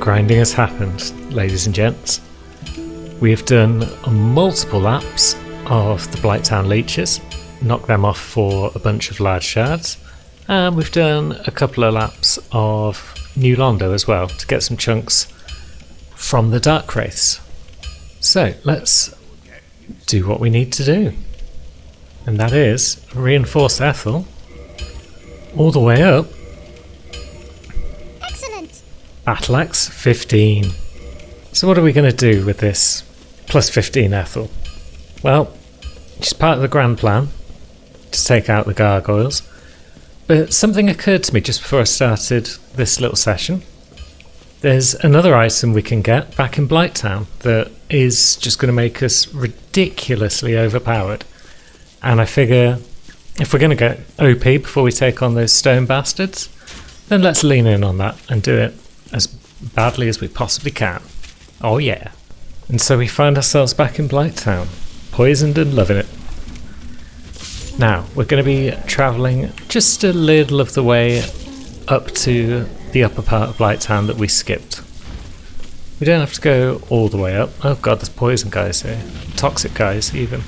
Grinding has happened, ladies and gents. We have done multiple laps of the Blighttown leeches, knocked them off for a bunch of large shards, and we've done a couple of laps of New Londo as well to get some chunks from the Dark Wraiths. So let's do what we need to do, and that is reinforce Ethel all the way up. Excellent. Battle Axe 15. So what are we going to do with this plus 15 Ethel? Well, she's part of the grand plan to take out the gargoyles, but something occurred to me just before I started this little session. There's another item we can get back in Blighttown that is just going to make us ridiculously overpowered, and I figure if we're going to get OP before we take on those stone bastards, then let's lean in on that and do it as badly as we possibly can. Oh yeah. And so we find ourselves back in Blighttown, poisoned and loving it. Now, we're going to be travelling just a little of the way up to the upper part of Blighttown that we skipped. We don't have to go all the way up. Oh god, there's poison guys here. Toxic guys, even.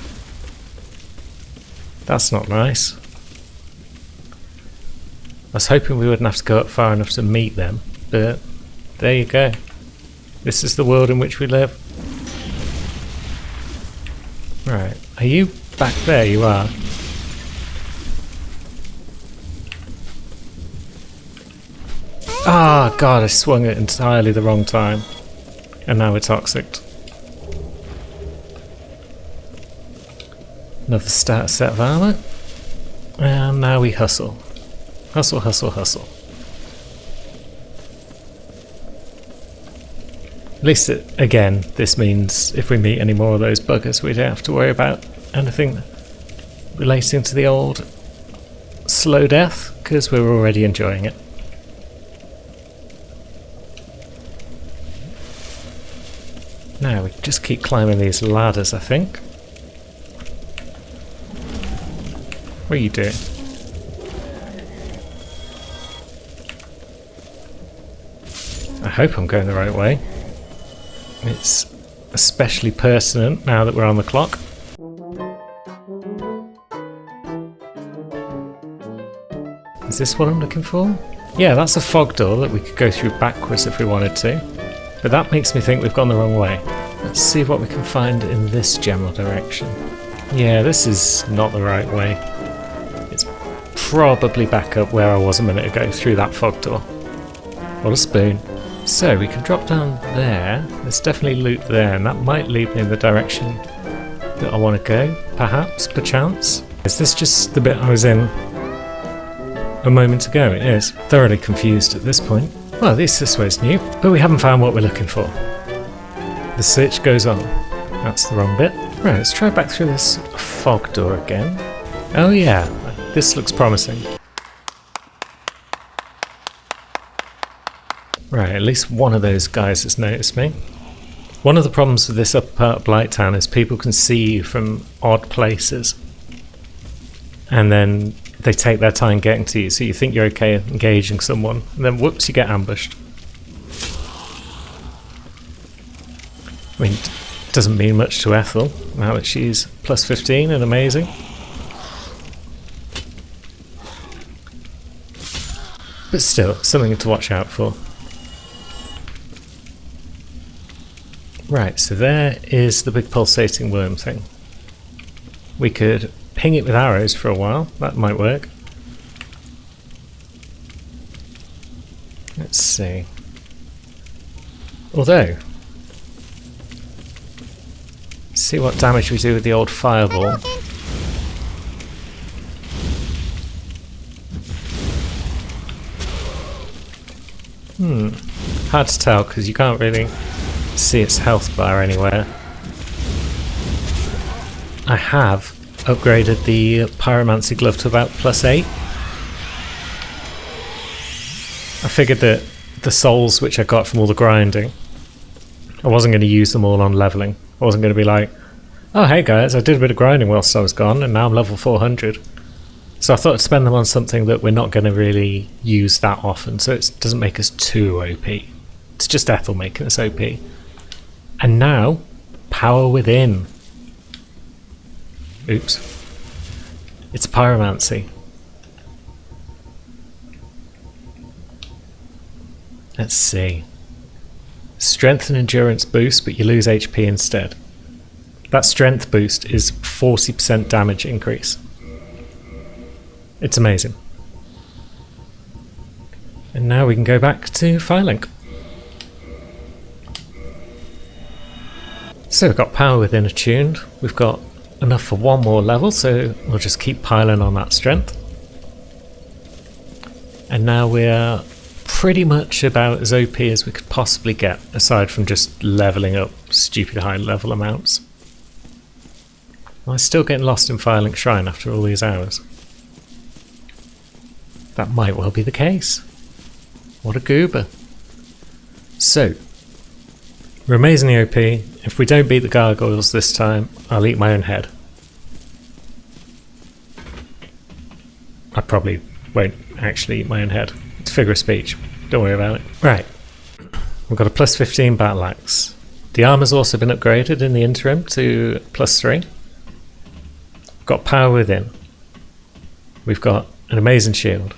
That's not nice. I was hoping we wouldn't have to go up far enough to meet them, but there you go. This is the world in which we live. Right, are you back there? You are. Ah, god, I swung it entirely the wrong time. And now we're toxic. Another start set of armour. And now we hustle. Hustle, hustle, hustle. At least, again, this means if we meet any more of those buggers, we don't have to worry about anything relating to the old slow death, because we're already enjoying it. Now we just keep climbing these ladders, I think. What are you doing? I hope I'm going the right way. It's especially pertinent now that we're on the clock. Is this what I'm looking for? Yeah, that's a fog door that we could go through backwards if we wanted to. But that makes me think we've gone the wrong way. Let's see what we can find in this general direction. Yeah, this is not the right way. It's probably back up where I was a minute ago through that fog door. What a spoon. So we can drop down there. There's definitely loot there, and that might lead me in the direction that I want to go, perhaps, perchance. Is this just the bit I was in a moment ago? It is. Thoroughly confused at this point. Well, at least this way's new, but we haven't found what we're looking for. The search goes on. That's the wrong bit. Right, let's try back through this fog door again. Oh yeah, this looks promising. Right, at least one of those guys has noticed me. One of the problems with this upper part of Blighttown is people can see you from odd places. And then they take their time getting to you, so you think you're okay engaging someone, and then whoops, you get ambushed. I mean, it doesn't mean much to Ethel, now that she's plus 15 and amazing. But still, something to watch out for. Right, so there is the big pulsating worm thing. We could ping it with arrows for a while, that might work. Let's see. Although, see what damage we do with the old fireball. Hard to tell because you can't really see its health bar anywhere. I have upgraded the pyromancy glove to about +8. I figured that the souls which I got from all the grinding, I wasn't going to use them all on leveling. I wasn't going to be like, oh hey guys, I did a bit of grinding whilst I was gone and now I'm level 400. So I thought I'd spend them on something that we're not going to really use that often, so it doesn't make us too OP It's just Ethel making us OP. And now, power within. Oops. It's pyromancy. Let's see. Strength and endurance boost, but you lose HP instead. That strength boost is 40% damage increase. It's amazing. And now we can go back to Firelink. So we've got power within attuned. We've got enough for one more level, so we'll just keep piling on that strength. And now we're pretty much about as OP as we could possibly get, aside from just leveling up stupid high level amounts. I'm still getting lost in Firelink Shrine after all these hours. That might well be the case. What a goober. So, we're amazingly OP. If we don't beat the gargoyles this time, I'll eat my own head. I probably won't actually eat my own head. It's a figure of speech. Don't worry about it. Right. We've got a plus 15 battle axe. The armor's also been upgraded in the interim to plus 3. We've got power within. We've got an amazing shield.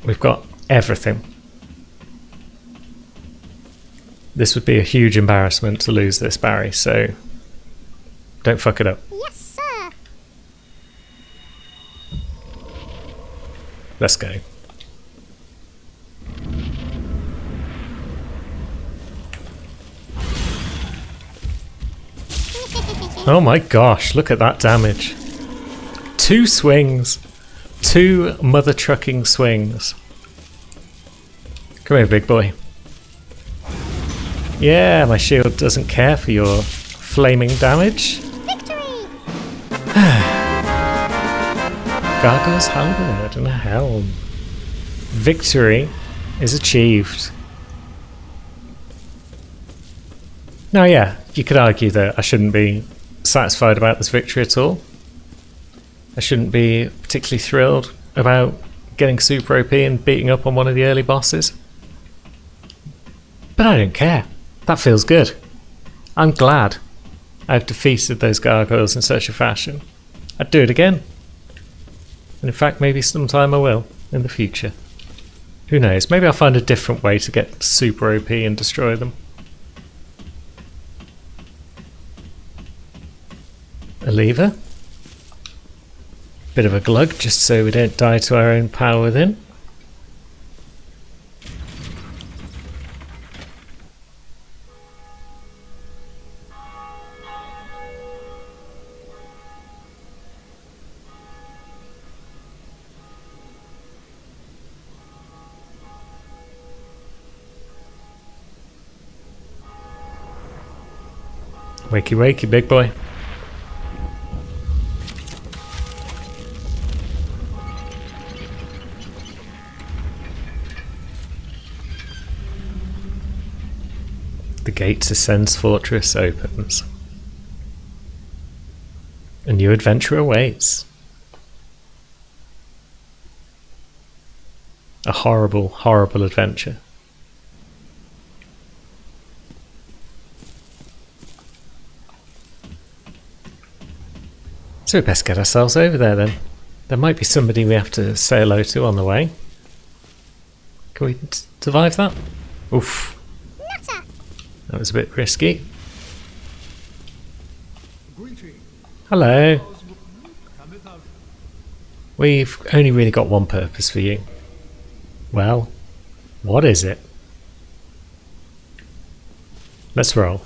We've got everything. This would be a huge embarrassment to lose this, Barry, so don't fuck it up. Yes, sir. Let's go. Oh my gosh, look at that damage. 2 swings. 2 mother trucking swings. Come here, big boy. Yeah, my shield doesn't care for your flaming damage. Victory! Gargoyle's halberd and a helm. Victory is achieved. Now, yeah, you could argue that I shouldn't be satisfied about this victory at all. I shouldn't be particularly thrilled about getting super OP and beating up on one of the early bosses. But I don't care. That feels good. I'm glad I've defeated those gargoyles in such a fashion. I'd do it again. And in fact, maybe sometime I will in the future. Who knows? Maybe I'll find a different way to get super OP and destroy them. A lever. Bit of a glug just so we don't die to our own power within. Wakey wakey, big boy. The gate to Sen's Fortress opens. A new adventure awaits. A horrible, horrible adventure. So we best get ourselves over there then. There might be somebody we have to say hello to on the way. Can we survive that? Oof. Nutter. That was a bit risky. Hello. We've only really got one purpose for you. Well, what is it? Let's roll.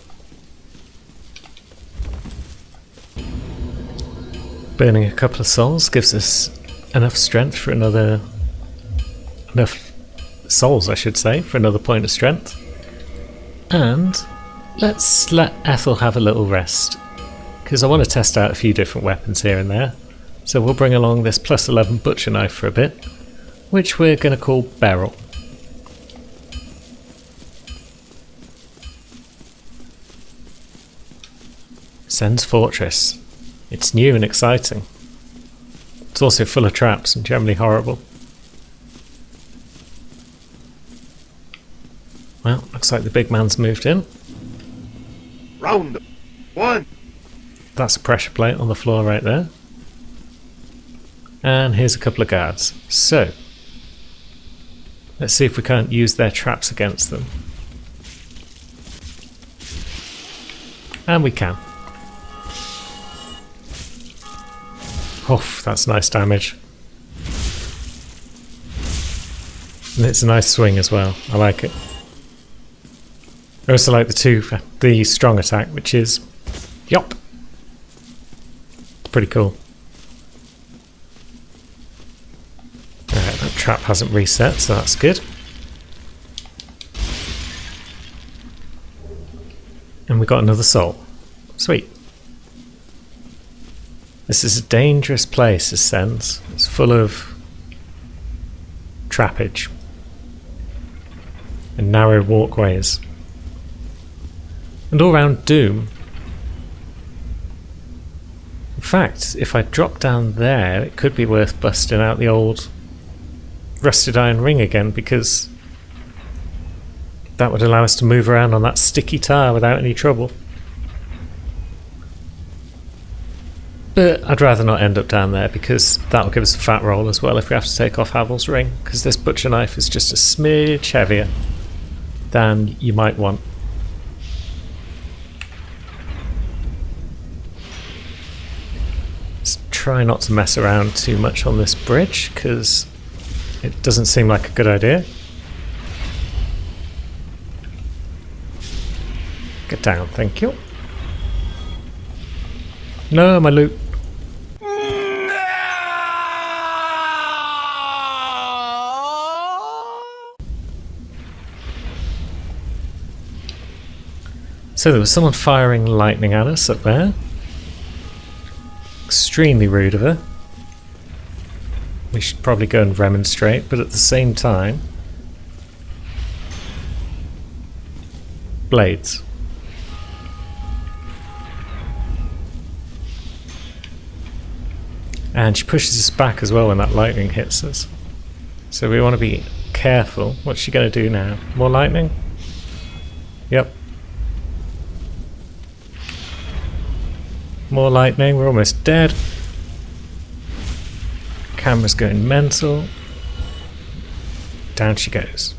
Burning a couple of souls gives us enough strength for another... enough souls, I should say, for another point of strength. And let's let Ethel have a little rest, because I want to test out a few different weapons here and there. So we'll bring along this plus 11 butcher knife for a bit, which we're going to call Beryl. Sen's Fortress. It's new and exciting. It's also full of traps and generally horrible. Well, looks like the big man's moved in. Round one. That's a pressure plate on the floor right there. And here's a couple of guards. So, let's see if we can't use their traps against them. And we can. Oh, that's nice damage. And it's a nice swing as well. I like it. I also like the strong attack, which is yop. Pretty cool. Alright, that trap hasn't reset, so that's good. And we got another soul. Sweet. This is a dangerous place, Ascends. It's full of trappage and narrow walkways. And all around Doom. In fact, if I drop down there, it could be worth busting out the old rusted iron ring again, because that would allow us to move around on that sticky tire without any trouble. But I'd rather not end up down there, because that'll give us a fat roll as well if we have to take off Havel's ring, because this butcher knife is just a smidge heavier than you might want. Let's try not to mess around too much on this bridge, because it doesn't seem like a good idea. Get down, thank you. No, my loot. So there was someone firing lightning at us up there. Extremely rude of her. We should probably go and remonstrate, but at the same time... Blades. And she pushes us back as well when that lightning hits us. So we want to be careful. What's she going to do now? More lightning? Yep. More lightning. We're almost dead. Camera's going mental. Down she goes.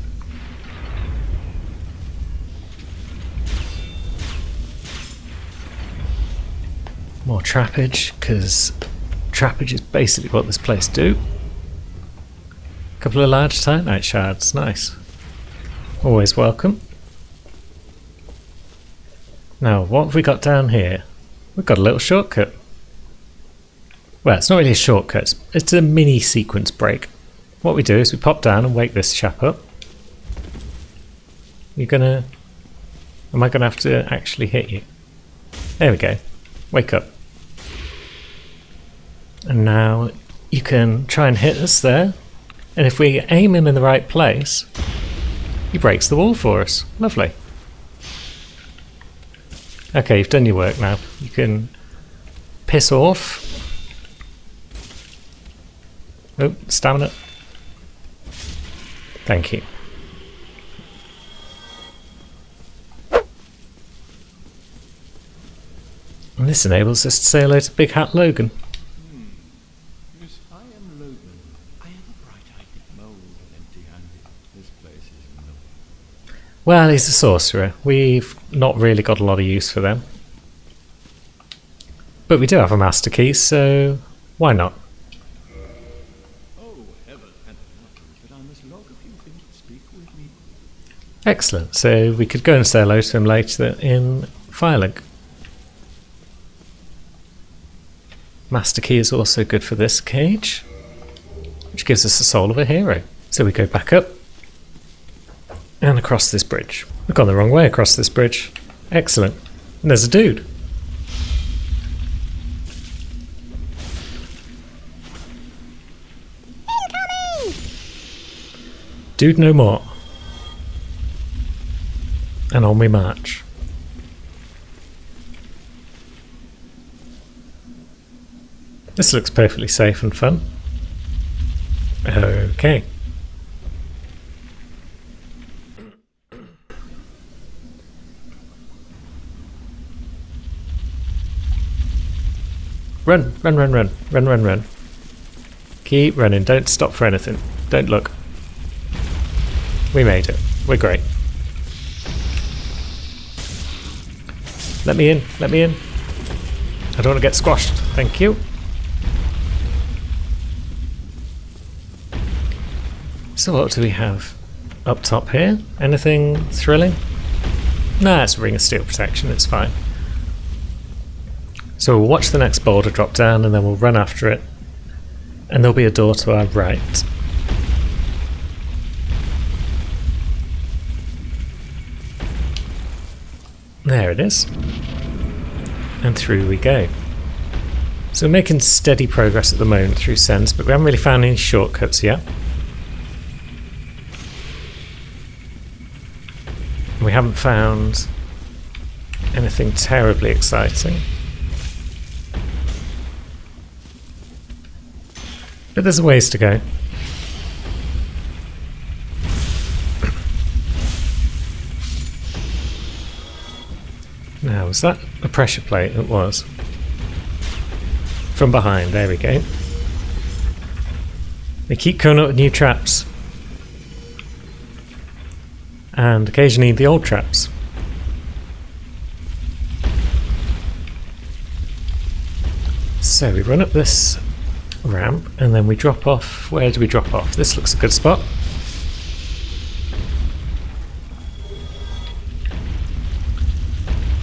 More trappage, because trappage is basically what this place do. Couple of large Titanite shards, nice. Always welcome. Now, what have we got down here? We've got a little shortcut. Well, it's not really a shortcut, it's a mini sequence break. What we do is we pop down and wake this chap up. Am I gonna have to actually hit you? There we go. Wake up. And now you can try and hit us there. And if we aim him in the right place, he breaks the wall for us. Lovely. Okay, you've done your work now. You can piss off. Oh, stamina. Thank you. And this enables us to say hello to Big Hat Logan. Yes, I am Logan. I have a bright-eyed mole empty-handed. This place is no. Well, he's a sorcerer. We've not really got a lot of use for them. But we do have a master key, so why not? Oh, heaven and earth, but I must log a few things to speak with me. Excellent. So we could go and say hello to him later in Firelink. Master key is also good for this cage, which gives us the soul of a hero. So we go back up and across this bridge. We've gone the wrong way across this bridge. Excellent. And there's a dude. Incoming! Dude no more. And on we march. This looks perfectly safe and fun. Okay. Run, run, run, run, run, run, run. Keep running, don't stop for anything. Don't look. We made it. We're great. Let me in, let me in. I don't want to get squashed, thank you. So what do we have up top here? Anything thrilling? Nah, it's a ring of steel protection, it's fine. So we'll watch the next boulder drop down and then we'll run after it. And there'll be a door to our right. There it is. And through we go. So we're making steady progress at the moment through Sens, but we haven't really found any shortcuts yet. We haven't found anything terribly exciting. But there's a ways to go. Now, was that a pressure plate? It was. From behind, there we go. They keep coming up with new traps. And occasionally the old traps. So we run up this ramp and then we drop off. Where do we drop off? This looks a good spot.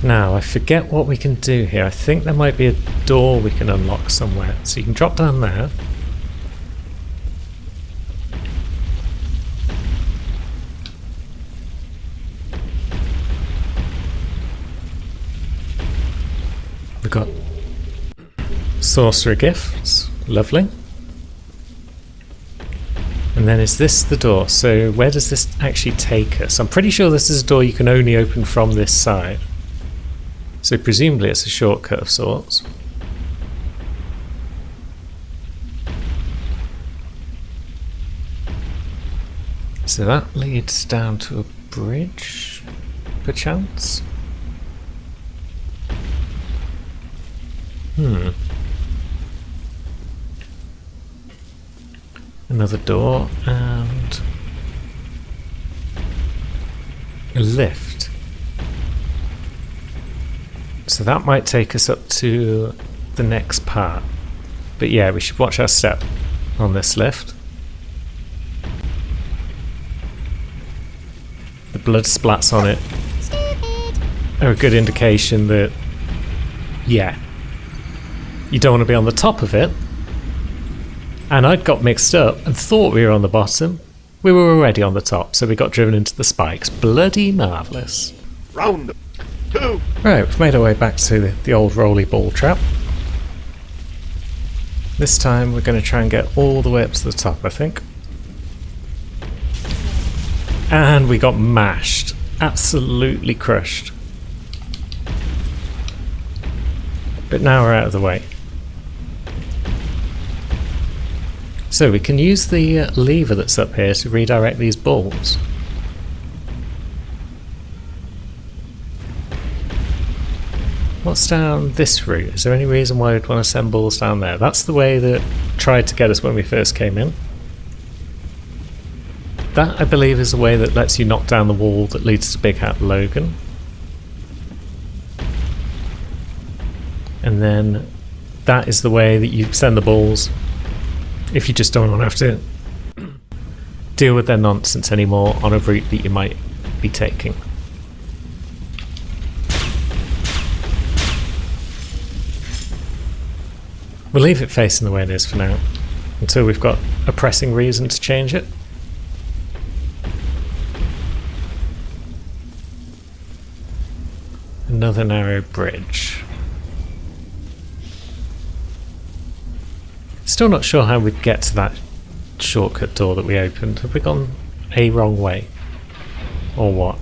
Now I forget what we can do here. I think there might be a door we can unlock somewhere. So you can drop down there. We've got sorcerer gifts. Lovely. And then is this the door? So where does this actually take us? I'm pretty sure this is a door you can only open from this side. So presumably it's a shortcut of sorts. So that leads down to a bridge, perchance? Another door and a lift. So that might take us up to the next part. But yeah, we should watch our step on this lift. The blood splats on it are a good indication that, yeah, you don't want to be on the top of it. And I'd got mixed up and thought we were on the bottom. We were already on the top, so we got driven into the spikes. Bloody marvellous. Round 2. Right, we've made our way back to the old rolly ball trap. This time we're going to try and get all the way up to the top, I think. And we got mashed. Absolutely crushed. But now we're out of the way. So we can use the lever that's up here to redirect these balls. What's down this route? Is there any reason why we'd want to send balls down there? That's the way that tried to get us when we first came in. That, I believe, is the way that lets you knock down the wall that leads to Big Hat Logan. And then that is the way that you send the balls if you just don't want to have to deal with their nonsense anymore on a route that you might be taking. We'll leave it facing the way it is for now, until we've got a pressing reason to change it. Another narrow bridge. Still not sure how we'd get to that shortcut door that we opened. Have we gone a wrong way? Or what?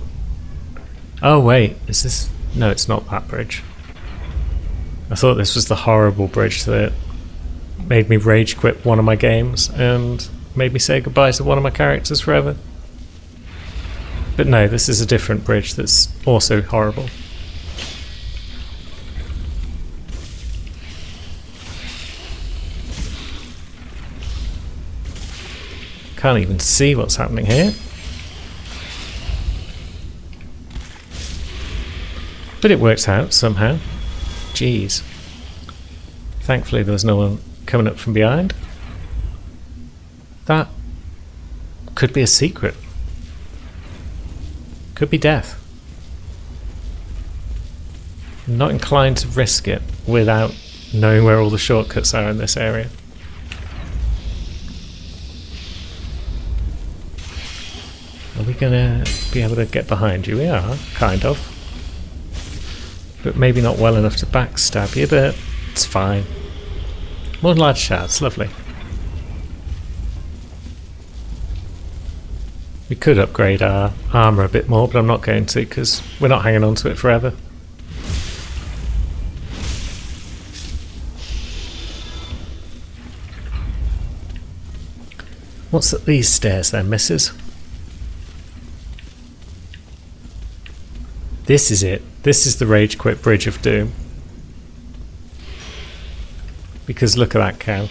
Oh wait, is this... No, it's not that bridge. I thought this was the horrible bridge that made me rage quit one of my games and made me say goodbye to one of my characters forever. But no, this is a different bridge that's also horrible. Can't even see what's happening here. But it works out somehow. Jeez. Thankfully there was no one coming up from behind. That could be a secret. Could be death. I'm not inclined to risk it without knowing where all the shortcuts are in this area. Are we gonna be able to get behind you? We are, kind of. But maybe not well enough to backstab you, but it's fine. More large shards, lovely. We could upgrade our armour a bit more, but I'm not going to because we're not hanging on to it forever. What's at these stairs then, missus? This is it. This is the Rage Quit Bridge of Doom. Because look at that cow.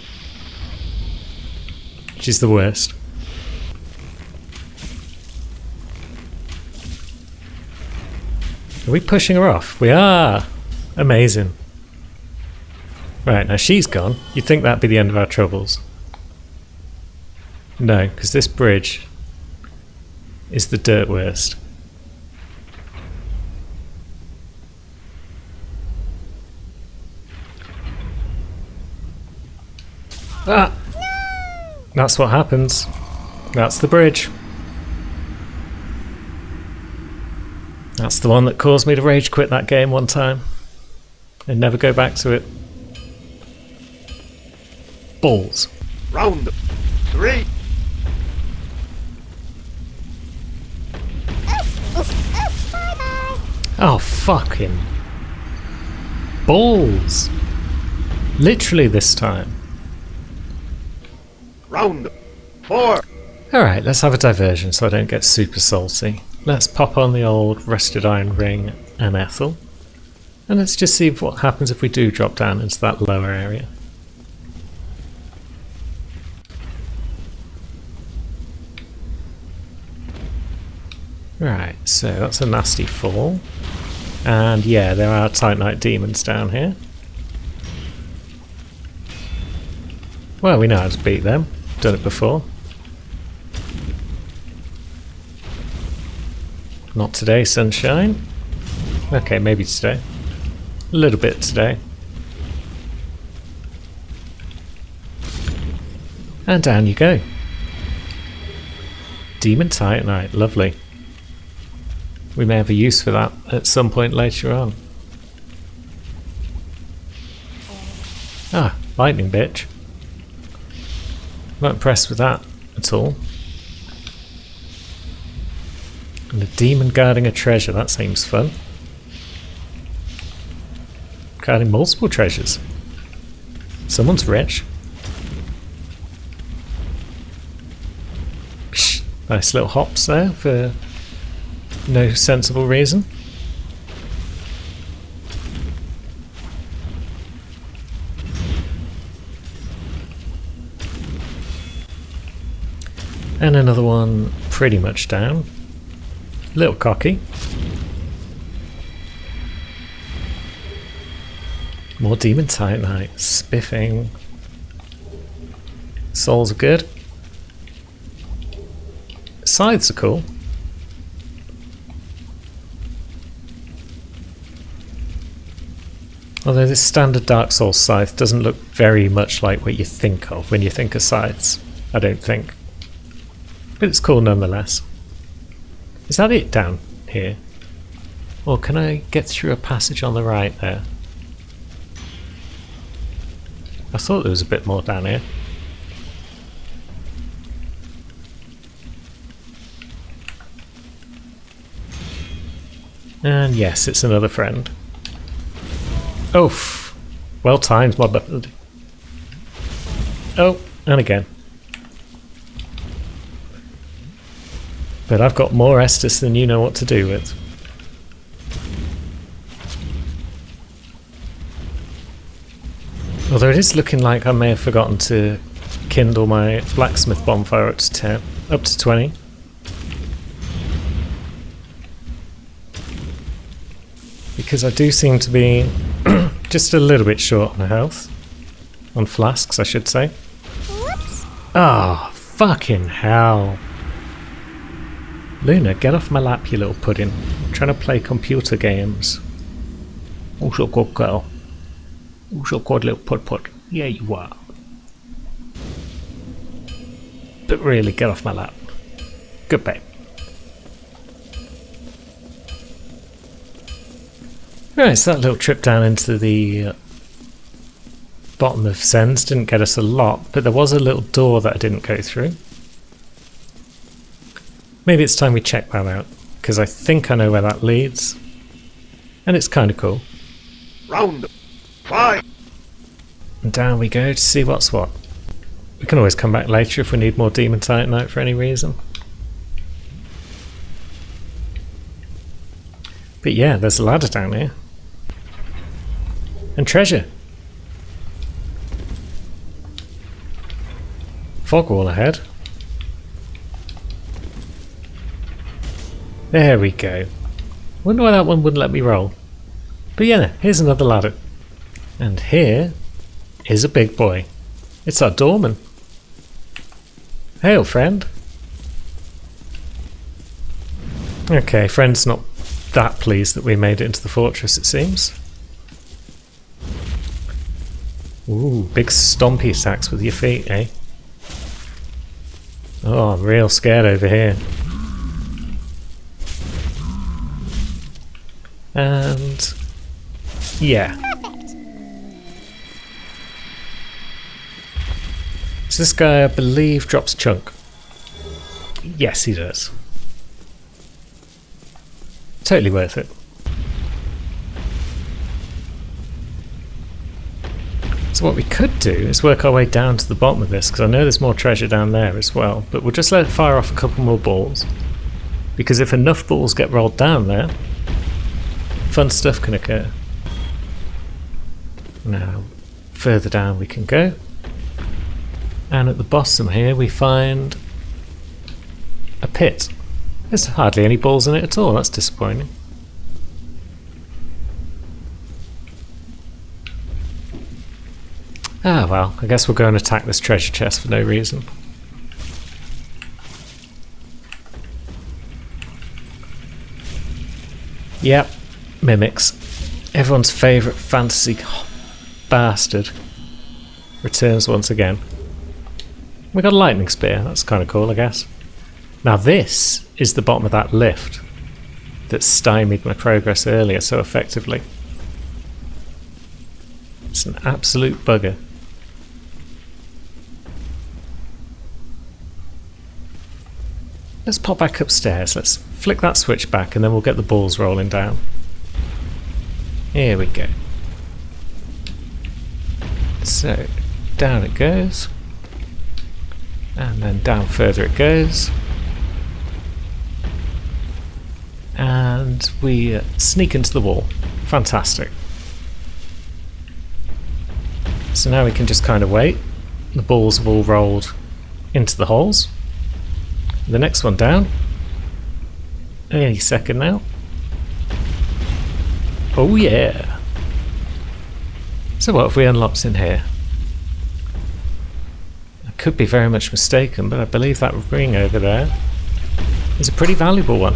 She's the worst. Are we pushing her off? We are! Amazing. Right, now she's gone. You'd think that'd be the end of our troubles. No, because this bridge is the dirt worst. Ah! That's what happens. That's the bridge. That's the one that caused me to rage quit that game one time and never go back to it. Balls. Round 3. Bye-bye. Oh, fucking balls. Literally this time. Round 4. Alright, let's have a diversion so I don't get super salty. Let's pop on the old Rusted Iron Ring and Ethel. And let's just see what happens if we do drop down into that lower area. Right, so that's a nasty fall. And yeah, there are Titanite demons down here. Well, we know how to beat them. Done it before. Not today, sunshine. Okay, maybe today. A little bit today. And down you go. Demon Titanite, lovely. We may have a use for that at some point later on. Ah, lightning bitch. Not impressed with that at all. And a demon guarding a treasure, that seems fun. Guarding multiple treasures. Someone's rich. Psh, nice little hops there for no sensible reason. And another one pretty much down. Little cocky. More Demon Titanite. Spiffing. Souls are good. Scythes are cool. Although this standard Dark Souls scythe doesn't look very much like what you think of when you think of scythes, I don't think. But it's cool nonetheless. Is that it down here? Or can I get through a passage on the right there? I thought there was a bit more down here. And yes, it's another friend. Oof! Well timed, my bud. Oh, and again. But I've got more Estus than you know what to do with. Although it is looking like I may have forgotten to kindle my blacksmith bonfire up to 20. Because I do seem to be just a little bit short on health. On flasks, I should say. Whoops. Ah, fucking hell. Luna, get off my lap, you little pudding. I'm trying to play computer games. Who's your good girl? Who's your good little pud? Yeah, you are. But really, get off my lap. Good babe. Right, so that little trip down into the bottom of Sens didn't get us a lot, but there was a little door that I didn't go through. Maybe it's time we check that out, because I think I know where that leads. And it's kind of cool. Round 5. And down we go to see what's what. We can always come back later if we need more demon titanite for any reason. But yeah, there's a ladder down here. And treasure. Fog wall ahead. There we go. Wonder why that one wouldn't let me roll. But yeah, here's another ladder. And here is a big boy. It's our doorman. Hey, old friend. Okay, friend's not that pleased that we made it into the fortress, it seems. Ooh, big stompy attacks with your feet, eh? Oh, I'm real scared over here. And yeah. Perfect. So this guy, I believe, drops chunk. Yes, he does. Totally worth it. So what we could do is work our way down to the bottom of this, because I know there's more treasure down there as well, but we'll just let it fire off a couple more balls, because if enough balls get rolled down there, fun stuff can occur. Now, further down we can go, and at the bottom here we find a pit. There's hardly any balls in it at all, that's disappointing. Ah well, I guess we'll go and attack this treasure chest for no reason. Yep, mimics. Everyone's favourite fantasy bastard returns once again. We got a lightning spear, that's kind of cool, I guess. Now this is the bottom of that lift that stymied my progress earlier so effectively. It's an absolute bugger. Let's pop back upstairs, let's flick that switch back and then we'll get the balls rolling down. Here we go. So, down it goes. And then down further it goes. And we sneak into the wall. Fantastic. So now we can just kind of wait. The balls have all rolled into the holes. The next one down. Any second now. Oh yeah. So what have we unlocked in here? I could be very much mistaken, but I believe that ring over there is a pretty valuable one.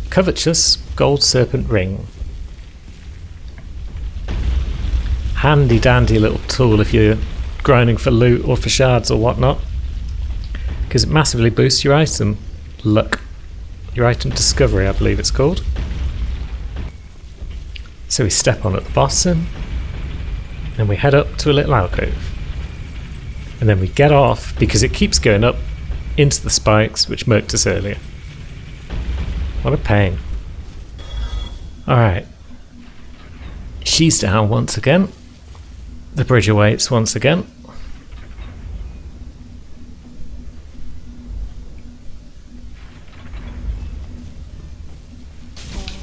Covetous gold serpent ring. Handy dandy little tool if you're grinding for loot or for shards or whatnot, because it massively boosts your item luck, your item discovery I believe it's called. So we step on at the bottom and we head up to a little alcove, and then we get off because it keeps going up into the spikes which murked us earlier. What a pain. Alright, she's down once again. The bridge awaits once again.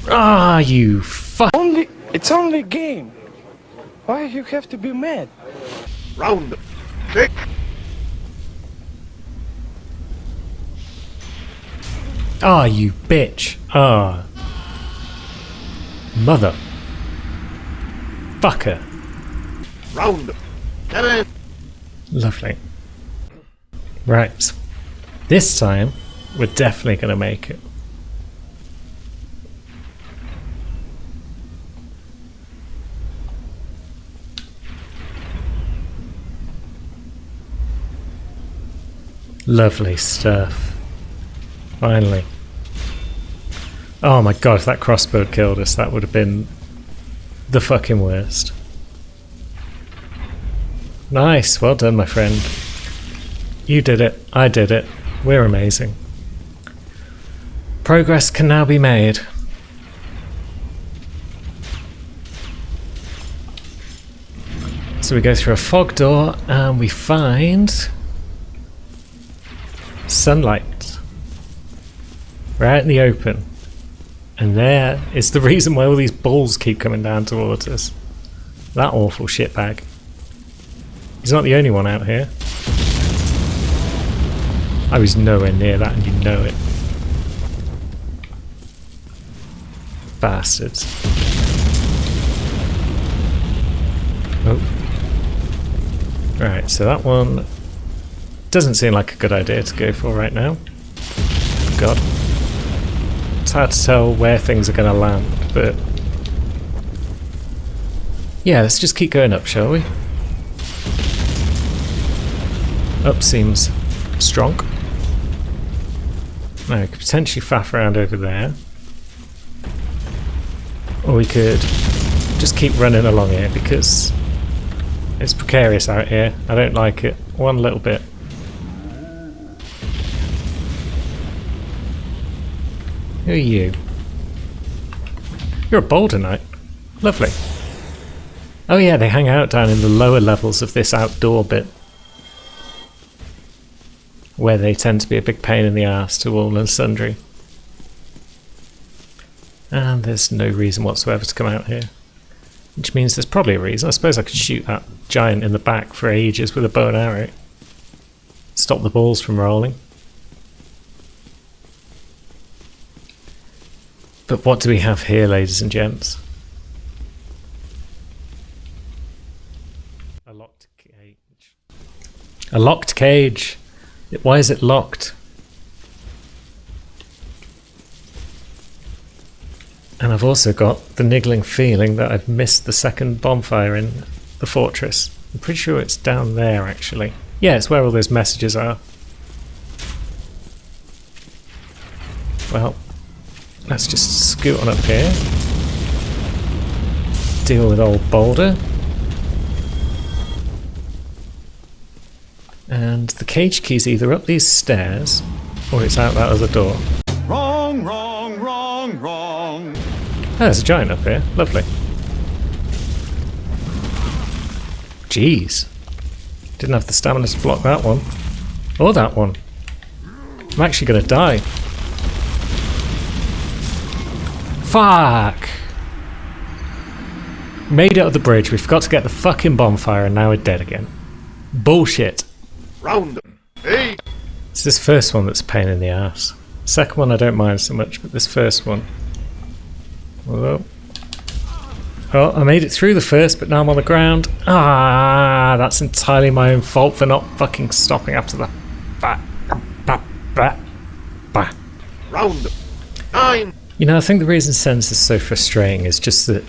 Ah, you fuck! It's only a game. Why you have to be mad? Round 6. Ah, you bitch. Ah. Mother. Fucker. Round 7. Lovely. Right. This time, we're definitely going to make it. Lovely stuff. Finally. Oh my god, if that crossbow had killed us, that would have been the fucking worst. Nice, well done, my friend. You did it, I did it. We're amazing. Progress can now be made. So we go through a fog door and we find sunlight. We're out in the open. And there is the reason why all these balls keep coming down towards us. That awful shitbag. He's not the only one out here. I was nowhere near that and you know it. Bastards. Oh. Right, so that one doesn't seem like a good idea to go for right now. God. It's hard to tell where things are going to land, but yeah, let's just keep going up, shall we? Up seems strong. Now we could potentially faff around over there, or we could just keep running along here because it's precarious out here. I don't like it one little bit. Who are you? You're a boulder knight. Lovely. Oh yeah, they hang out down in the lower levels of this outdoor bit, where they tend to be a big pain in the arse to all and sundry. And there's no reason whatsoever to come out here. Which means there's probably a reason. I suppose I could shoot that giant in the back for ages with a bow and arrow. Stop the balls from rolling. But what do we have here, ladies and gents? A locked cage. A locked cage! Why is it locked? And I've also got the niggling feeling that I've missed the second bonfire in the fortress. I'm pretty sure it's down there, actually. Yeah, it's where all those messages are. Well, let's just scoot on up here. Deal with old Boulder. And the cage key's either up these stairs or it's out that other door. Wrong, wrong, wrong, wrong. Oh, there's a giant up here. Lovely. Jeez. Didn't have the stamina to block that one. Or that one. I'm actually going to die. Fuck! Made it up the bridge. We forgot to get the fucking bonfire and now we're dead again. Bullshit. Round 8. It's this first one that's a pain in the ass. Second one I don't mind so much, but this first one. Although, oh, I made it through the first, but now I'm on the ground. Ah, that's entirely my own fault for not fucking stopping after the. Round 9. You know, I think the reason Sens is so frustrating is just that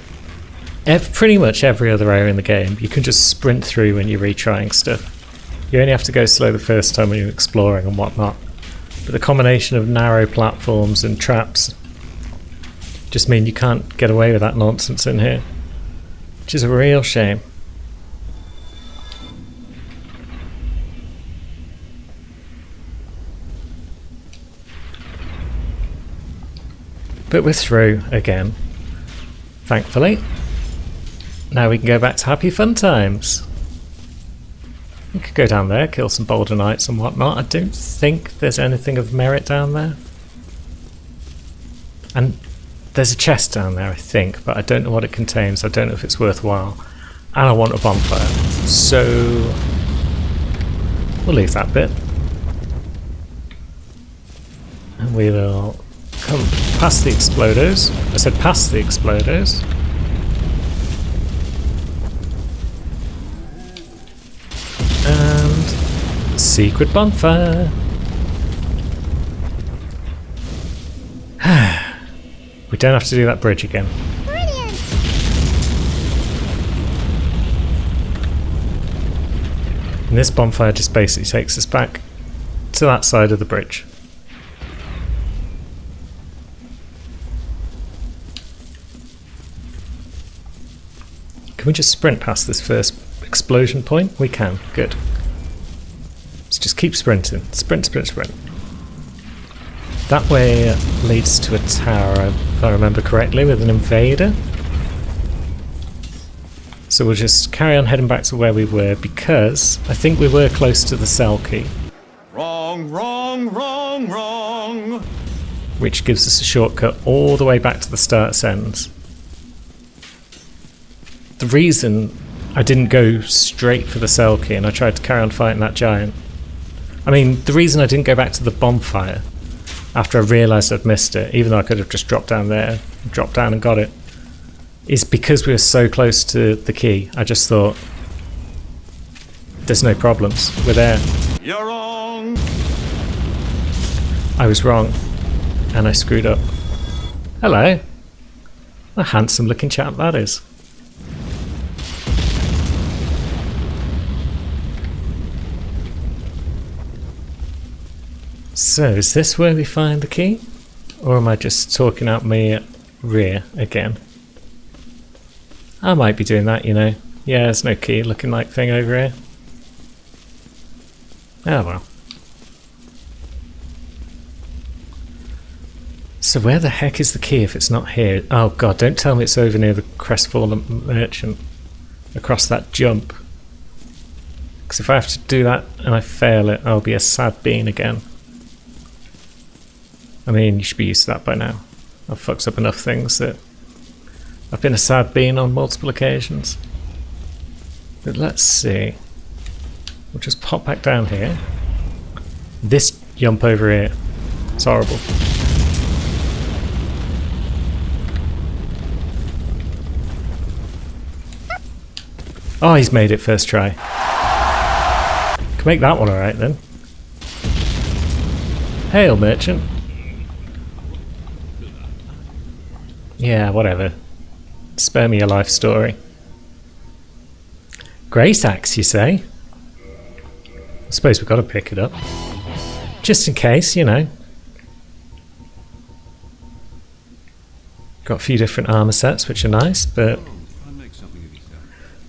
pretty much every other area in the game you can just sprint through when you're retrying stuff. You only have to go slow the first time when you're exploring and whatnot. But the combination of narrow platforms and traps just mean you can't get away with that nonsense in here. Which is a real shame. But we're through again. Thankfully. Now we can go back to happy fun times. We could go down there, kill some Boulder Knights and whatnot. I don't think there's anything of merit down there. And there's a chest down there, I think, but I don't know what it contains. I don't know if it's worthwhile. And I want a bonfire. So we'll leave that bit. And we will come past the exploders. I said past the exploders. And secret bonfire. We don't have to do that bridge again. Brilliant. And this bonfire just basically takes us back to that side of the bridge. Can we just sprint past this first explosion point? We can. Good. Let's just keep sprinting. Sprint, sprint, sprint. That way leads to a tower, if I remember correctly, with an invader. So we'll just carry on heading back to where we were, because I think we were close to the cell key. Wrong, wrong, wrong, wrong. Which gives us a shortcut all the way back to the start sends. The reason I didn't go straight for the cell key and I tried to carry on fighting that giant. I mean, the reason I didn't go back to the bonfire after I realised I'd missed it, even though I could have just dropped down there, dropped down and got it, is because we were so close to the key. I just thought, there's no problems, we're there. You're wrong. I was wrong, and I screwed up. Hello. A handsome looking chap that is. So, is this where we find the key? Or am I just talking out my rear again? I might be doing that, you know. Yeah, there's no key looking like thing over here. Oh well. So where the heck is the key if it's not here? Oh god, don't tell me it's over near the Crestfallen Merchant. Across that jump. Because if I have to do that and I fail it, I'll be a sad bean again. I mean, you should be used to that by now. I've fucked up enough things that I've been a sad bean on multiple occasions. But let's see. We'll just pop back down here. This jump over here, it's horrible. Oh, he's made it first try. Can make that one alright then. Hail, merchant. Yeah, whatever. Spare me your life story. Great axe, you say? I suppose we've got to pick it up. Just in case, you know. Got a few different armour sets, which are nice, but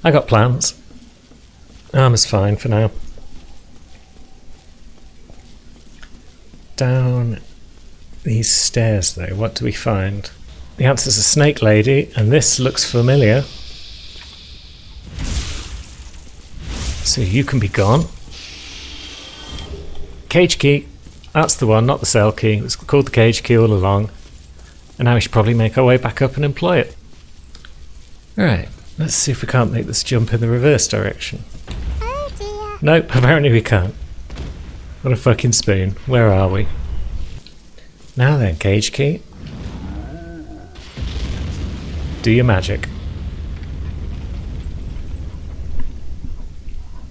I got plans. Armour's fine for now. Down these stairs, though, what do we find? The answer's a snake lady, and this looks familiar. So you can be gone. Cage key. That's the one, not the cell key. It was called the cage key all along. And now we should probably make our way back up and employ it. Alright, let's see if we can't make this jump in the reverse direction. Oh dear. Nope, apparently we can't. What a fucking spoon. Where are we? Now then, cage key. Do your magic.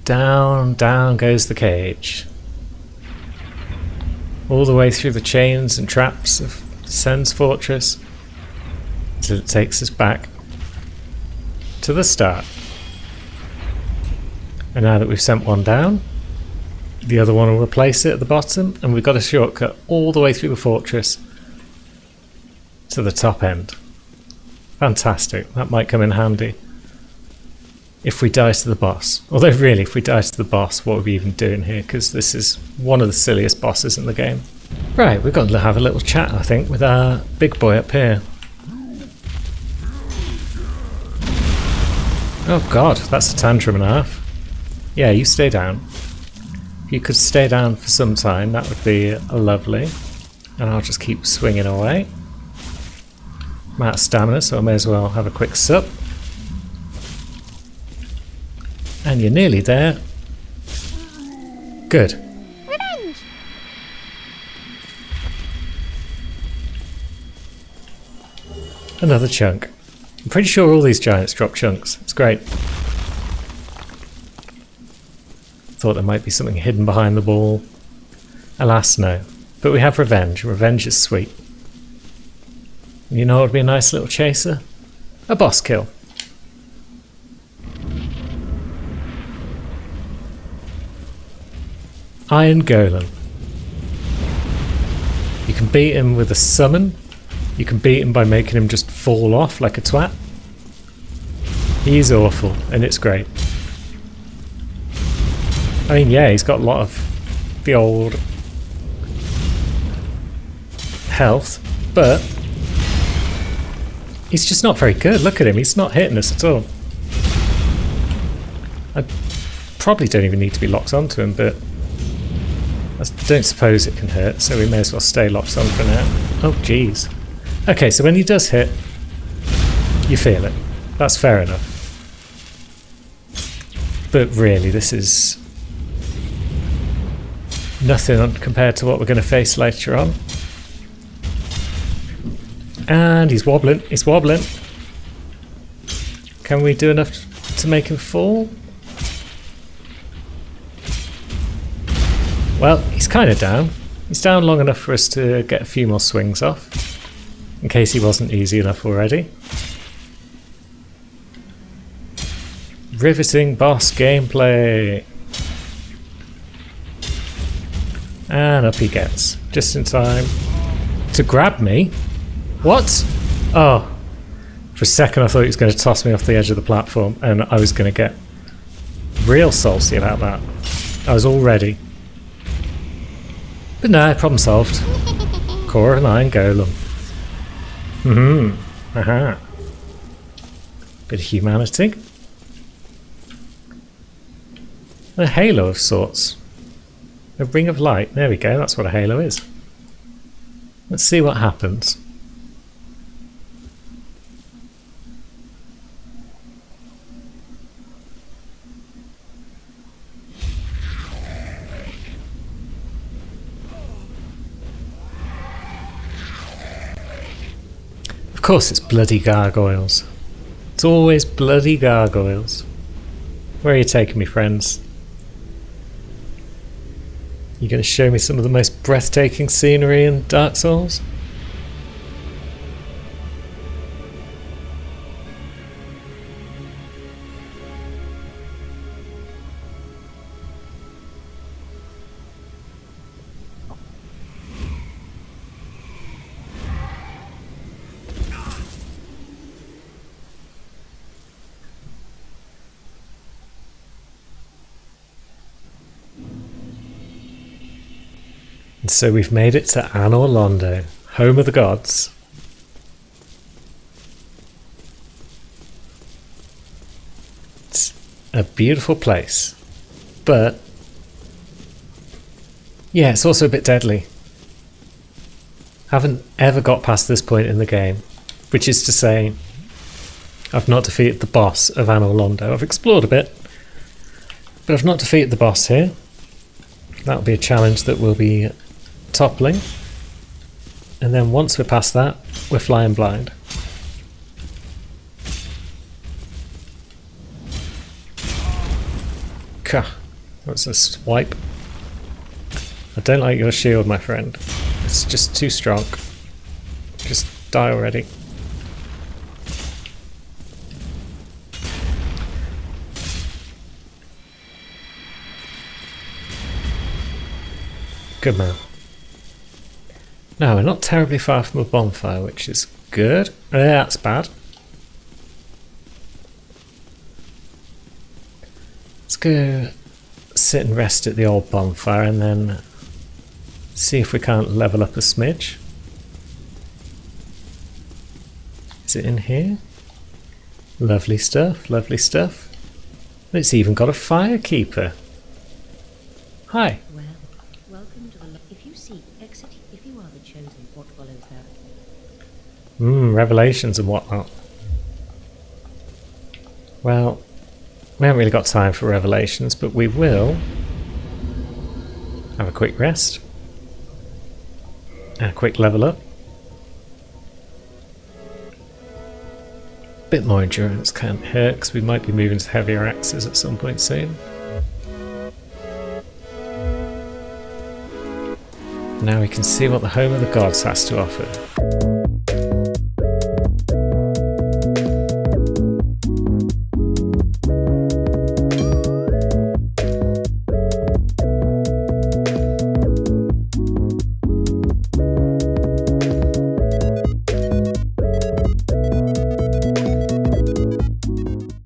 Down, down goes the cage. All the way through the chains and traps of Sen's fortress until it takes us back to the start. And now that we've sent one down, the other one will replace it at the bottom, and we've got a shortcut all the way through the fortress to the top end. Fantastic. That might come in handy if we die to the boss. Although really, if we die to the boss, what are we even doing here? Because this is one of the silliest bosses in the game. Right, we've got to have a little chat, I think, with our big boy up here. Oh god, that's a tantrum and a half. Yeah, you stay down. If you could stay down for some time, that would be lovely. And I'll just keep swinging away. I'm out of stamina, so I may as well have a quick sup. And you're nearly there. Good. Revenge! Another chunk. I'm pretty sure all these giants drop chunks. It's great. Thought there might be something hidden behind the ball. Alas, no. But we have revenge. Revenge is sweet. You know what would be a nice little chaser? A boss kill. Iron Golem. You can beat him with a summon. You can beat him by making him just fall off like a twat. He's awful, and it's great. I mean, yeah, he's got a lot of the old health, but he's just not very good. Look at him, he's not hitting us at all. I probably don't even need to be locked onto him, but I don't suppose it can hurt, so we may as well stay locked on for now. Oh, jeez. Okay, so when he does hit, you feel it. That's fair enough. But really, this is nothing compared to what we're going to face later on. And he's wobbling, he's wobbling. Can we do enough to make him fall? Well, he's kind of down. He's down long enough for us to get a few more swings off, in case he wasn't easy enough already. Riveting boss gameplay. And up he gets, just in time to grab me. What? Oh, for a second I thought he was going to toss me off the edge of the platform and I was going to get real salty about that. I was all ready. But no, problem solved. Core and Iron Golem. Aha. Bit of humanity. A halo of sorts. A ring of light. There we go, that's what a halo is. Let's see what happens. Of course it's bloody gargoyles. It's always bloody gargoyles. Where are you taking me, friends? You going to show me some of the most breathtaking scenery in Dark Souls? And so we've made it to Anor Londo, home of the gods. It's a beautiful place, but yeah, it's also a bit deadly. Haven't ever got past this point in the game, which is to say, I've not defeated the boss of Anor Londo. I've explored a bit, but I've not defeated the boss here. That'll be a challenge that we'll be toppling, and then once we're past that, we're flying blind. Kah, that's a swipe. I don't like your shield, my friend. It's just too strong. Just die already. Good man. No, we're not terribly far from a bonfire, which is good. That's bad. Let's go sit and rest at the old bonfire and then see if we can't level up a smidge. Is it in here? Lovely stuff, lovely stuff. It's even got a firekeeper. Hi. Well, welcome to the... If you seek exit, if you are the chosen, what follows that? Revelations and whatnot. Well, We haven't really got time for revelations, but we will have a quick rest and a quick level up. Bit more endurance can't hurt, because we might be moving to heavier axes at some point soon. Now we can see what the Home of the Gods has to offer.